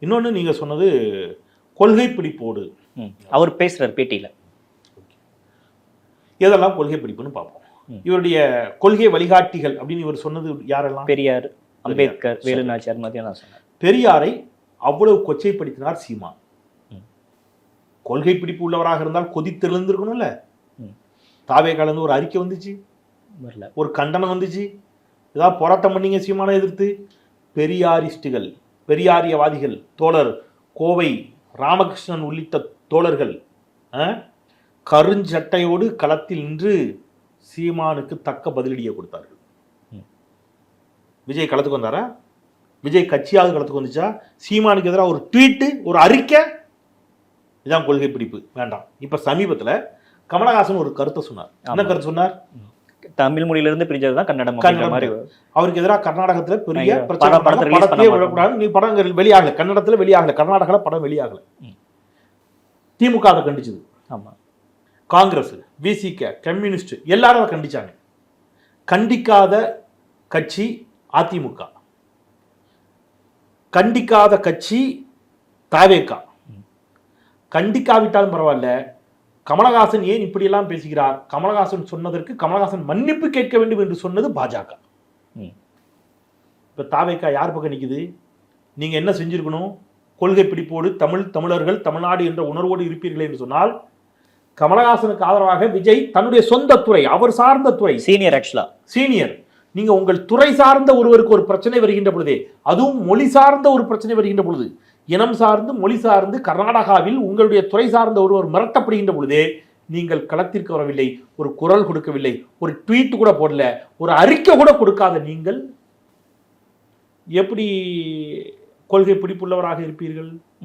இன்னொன்று நீங்கள் சொன்னது கொள்கை பிடிப்போடு. அவர் பேசுகிறார் பேட்டியில். எதெல்லாம் கொள்கை பிடிப்புன்னு பார்ப்போம். இவருடைய கொள்கை வழிகாட்டிகள் அப்படின்னு இவர் சொன்னது யாரெல்லாம்? பெரியார், அம்பேத்கர், வேலு நாச்சியார் மாதிரியா நான் சொன்னேன். பெரியாரை அவ்வளவு கொச்சைப்படுத்தினார் சீமான். கொள்கை பிடிப்பு உள்ளவராக இருந்தால் கொதித்தெழுந்திருக்கணும்ல. தாவே கலந்து ஒரு அறிக்கை வந்துச்சு, ஒரு கண்டனம் வந்துச்சு, ஏதாவது போராட்டம் பண்ணீங்க சீமானை எதிர்த்து. பெரியாரிஸ்டுகள், பெரியாரியவாதிகள், தோழர் கோவை ராமகிருஷ்ணன் உள்ளிட்ட தோழர்கள் கருஞ்சட்டையோடு களத்தில் நின்று சீமானுக்கு தக்க பதிலடியை கொடுத்தார்கள். விஜய் களத்துக்கு வந்தாரா? விஜய் கட்சியாவது களத்துக்கு வந்துச்சா? சீமானுக்கு எதிராக ஒரு ட்வீட்டு, ஒரு அறிக்கை, இதுதான் கொள்கை பிடிப்பு. வேண்டாம். இப்ப சமீபத்தில் கமலஹாசன் ஒரு கருத்தை சொன்னார். என்ன கருத்து சொன்னார்? தமிழ் மொழியிலிருந்து பிரிஞ்சது தான் கன்னடம். அவருக்கு எதிராக கர்நாடகத்துல பெரிய பிரச்சனை விடக்கூடாது, நீ படங்கள் வெளியாகல, கன்னடத்துல வெளியாகல, கர்நாடகால படம் வெளியாகல. திமுக அதை கண்டிச்சது. ஆமா, காங்கிரஸ், விசிக, கம்யூனிஸ்ட் எல்லாரும் கண்டிச்சாங்க. கண்டிக்காத கட்சி அதிமுக, கண்டிக்காத கட்சி தாவேகா. கண்டிக்காவிட்டாலும் பரவாயில்ல, கமலஹாசன் ஏன் இப்படியெல்லாம் பேசுகிறார், கமலஹாசன் சொன்னதற்கு கமலஹாசன் மன்னிப்பு கேட்க வேண்டும் என்று சொன்னது பாஜக. இப்ப தாவேகா யார் பக்கம் நிக்குது? நீங்க என்ன செஞ்சிருக்கணும்? கொள்கை பிடிப்போடு தமிழர்கள் தமிழ்நாடு என்ற உணர்வோடு இருப்பீர்கள் என்று சொன்னால், கமலஹாசனுக்கு ஆதரவாக விஜய் தன்னுடைய சொந்த துறை, அவர் சார்ந்த துறை, சீனியர், நீங்க உங்கள் துறை சார்ந்த ஒருவருக்கு ஒரு பிரச்சனை வருகின்ற பொழுதே, அதுவும் மொழி சார்ந்த ஒரு பிரச்சனை வருகின்ற பொழுது, இனம் சார்ந்து மொழி சார்ந்து கர்நாடகாவில் உங்களுடைய துறை சார்ந்த ஒருவர் மிரட்டப்படுகின்ற பொழுதே நீங்கள் களத்திற்கு வரவில்லை, ஒரு குரல் கொடுக்கவில்லை, ஒரு ட்வீட் கூட போடல, ஒரு அறிக்கை கூட கொடுக்காத நீங்கள் எப்படி கொள்கை பிடிப்புள்ளவராக இருப்பீர்கள்?